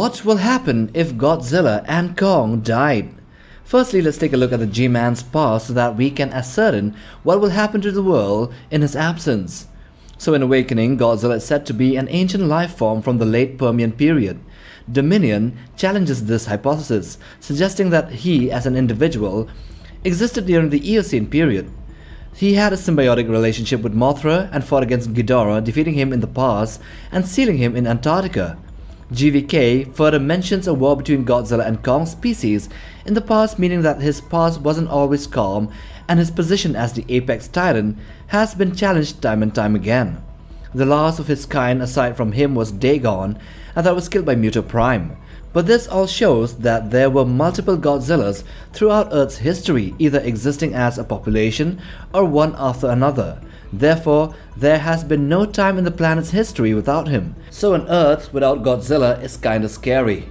what will happen if Godzilla and Kong died? Firstly, let's take a look at the G-Man's past so that we can ascertain what will happen to the world in his absence. So in Awakening, Godzilla is said to be an ancient life form from the late Permian period. Dominion challenges this hypothesis, suggesting that he, as an individual, existed during the Eocene period. He had a symbiotic relationship with Mothra and fought against Ghidorah, defeating him in the past and sealing him in Antarctica. GxK further mentions a war between Godzilla and Kong species in the past, meaning that his past wasn't always calm and his position as the apex titan has been challenged time and time again. The last of his kind aside from him was Dagon, and that was killed by Muto Prime. But this all shows that there were multiple Godzillas throughout Earth's history, either existing as a population or one after another. Therefore, there has been no time in the planet's history without him. So an Earth without Godzilla is kinda scary.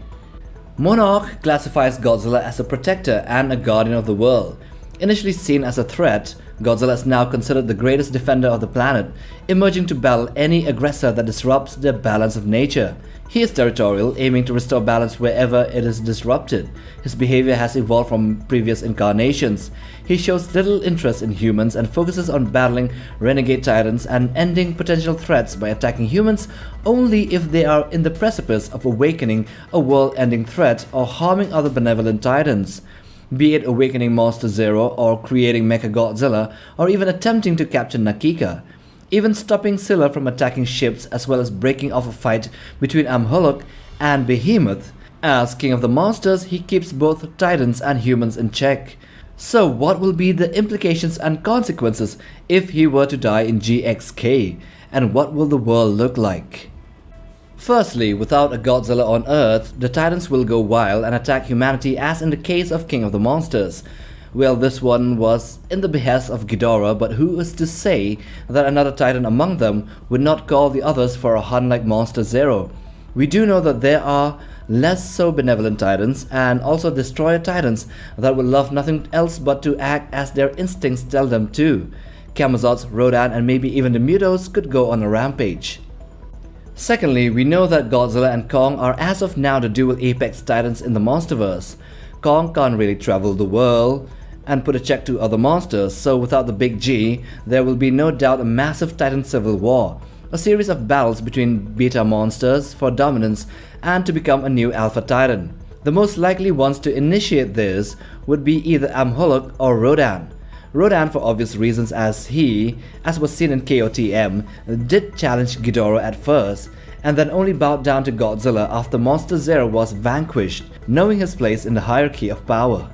Monarch classifies Godzilla as a protector and a guardian of the world. Initially seen as a threat, Godzilla is now considered the greatest defender of the planet, emerging to battle any aggressor that disrupts the balance of nature. He is territorial, aiming to restore balance wherever it is disrupted. His behavior has evolved from previous incarnations. He shows little interest in humans and focuses on battling renegade titans and ending potential threats by attacking humans only if they are in the precipice of awakening a world-ending threat or harming other benevolent titans. Be it awakening Monster Zero or creating Mechagodzilla or even attempting to capture Nakika. Even stopping Scylla from attacking ships as well as breaking off a fight between Amhuluk and Behemoth. As King of the Monsters, he keeps both titans and humans in check. So what will be the implications and consequences if he were to die in GxK? And what will the world look like? Firstly, without a Godzilla on Earth, the Titans will go wild and attack humanity as in the case of King of the Monsters. Well, this one was in the behest of Ghidorah, but who is to say that another Titan among them would not call the others for a hunt like Monster Zero? We do know that there are less so benevolent Titans and also Destroyer Titans that would love nothing else but to act as their instincts tell them to. Camazotz, Rodan and maybe even the Mutos could go on a rampage. Secondly, we know that Godzilla and Kong are as of now the dual apex titans in the Monsterverse. Kong can't really travel the world and put a check to other monsters, so without the big G, there will be no doubt a massive titan civil war, a series of battles between beta monsters for dominance and to become a new alpha titan. The most likely ones to initiate this would be either Amhuluk or Rodan. Rodan for obvious reasons, as he, as was seen in KOTM, did challenge Ghidorah at first and then only bowed down to Godzilla after Monster Zero was vanquished, knowing his place in the hierarchy of power.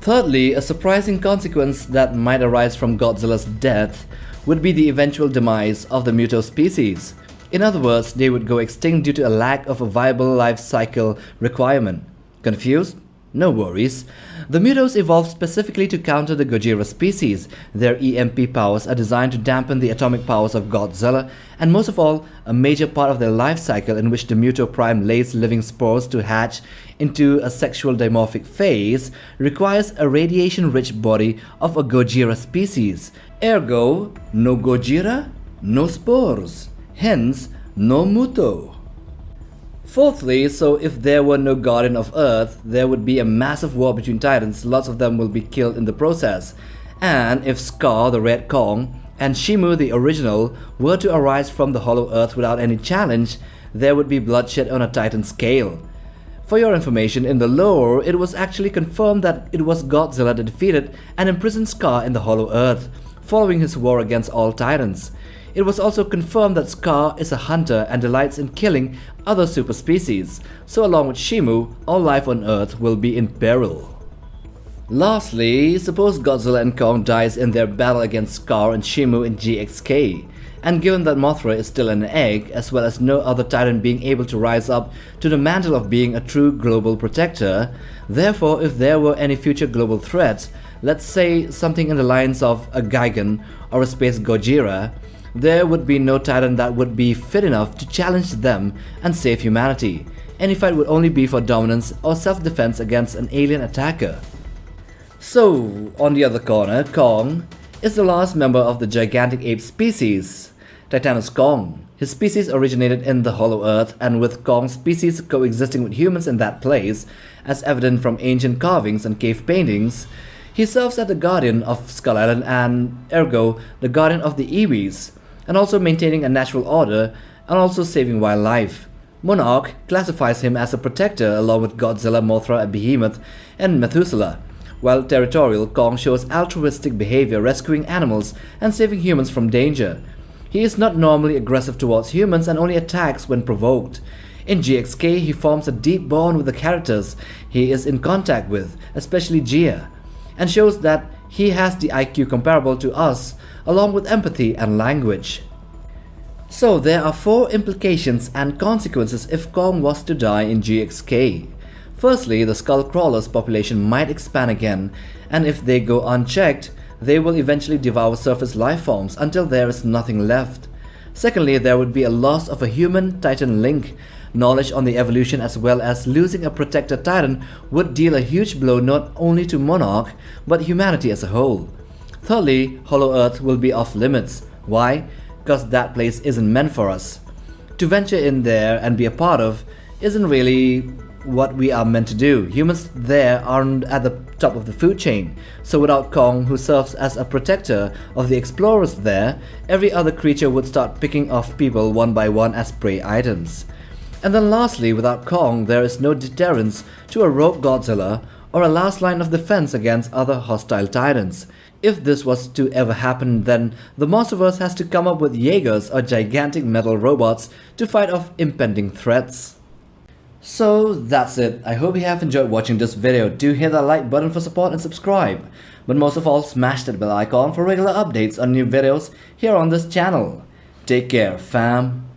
Thirdly, a surprising consequence that might arise from Godzilla's death would be the eventual demise of the Muto species. In other words, they would go extinct due to a lack of a viable life cycle requirement. Confused? No worries. The Mutos evolved specifically to counter the Gojira species. Their EMP powers are designed to dampen the atomic powers of Godzilla, and most of all, a major part of their life cycle in which the Muto Prime lays living spores to hatch into a sexual dimorphic phase requires a radiation-rich body of a Gojira species. Ergo, no Gojira, no spores. Hence, no Muto. Fourthly, so if there were no Guardian of Earth, there would be a massive war between Titans, lots of them will be killed in the process. And if Scar, the Red Kong, and Shimu, the original, were to arise from the Hollow Earth without any challenge, there would be bloodshed on a Titan scale. For your information, in the lore, it was actually confirmed that it was Godzilla that defeated and imprisoned Scar in the Hollow Earth, following his war against all Titans. It was also confirmed that Scar is a hunter and delights in killing other super species, so along with Shimu, all life on Earth will be in peril. Lastly, suppose Godzilla and Kong dies in their battle against Scar and Shimu in GxK, and given that Mothra is still an egg, as well as no other Titan being able to rise up to the mantle of being a true global protector, therefore if there were any future global threats, let's say something in the lines of a Gigan or a space Gojira, there would be no Titan that would be fit enough to challenge them and save humanity. Any fight would only be for dominance or self-defense against an alien attacker. So, on the other corner, Kong is the last member of the gigantic ape species, Titanus Kong. His species originated in the Hollow Earth, and with Kong's species coexisting with humans in that place, as evident from ancient carvings and cave paintings, he serves as the guardian of Skull Island and, ergo, the guardian of the Eewees, and also maintaining a natural order and also saving wildlife. Monarch classifies him as a protector along with Godzilla, Mothra, and Behemoth, and Methuselah, while territorial, Kong shows altruistic behavior, rescuing animals and saving humans from danger. He is not normally aggressive towards humans and only attacks when provoked. In GxK, he forms a deep bond with the characters he is in contact with, especially Gia, and shows that he has the IQ comparable to us, along with empathy and language. So there are 4 implications and consequences if Kong was to die in GxK. Firstly, the skull crawlers population might expand again, and if they go unchecked, they will eventually devour surface life forms until there is nothing left. Secondly, there would be a loss of a human-titan link. Knowledge on the evolution as well as losing a protector titan would deal a huge blow not only to Monarch, but humanity as a whole. Thirdly, Hollow Earth will be off limits. Why? Because that place isn't meant for us. To venture in there and be a part of isn't really what we are meant to do. Humans there aren't at the top of the food chain, so without Kong, who serves as a protector of the explorers there, every other creature would start picking off people one by one as prey items. And then lastly, without Kong, there is no deterrence to a rogue Godzilla or a last line of defense against other hostile titans. If this was to ever happen, then the Monsterverse has to come up with Jaegers or gigantic metal robots to fight off impending threats. So that's it. I hope you have enjoyed watching this video. Do hit that like button for support and subscribe. But most of all, smash that bell icon for regular updates on new videos here on this channel. Take care, fam.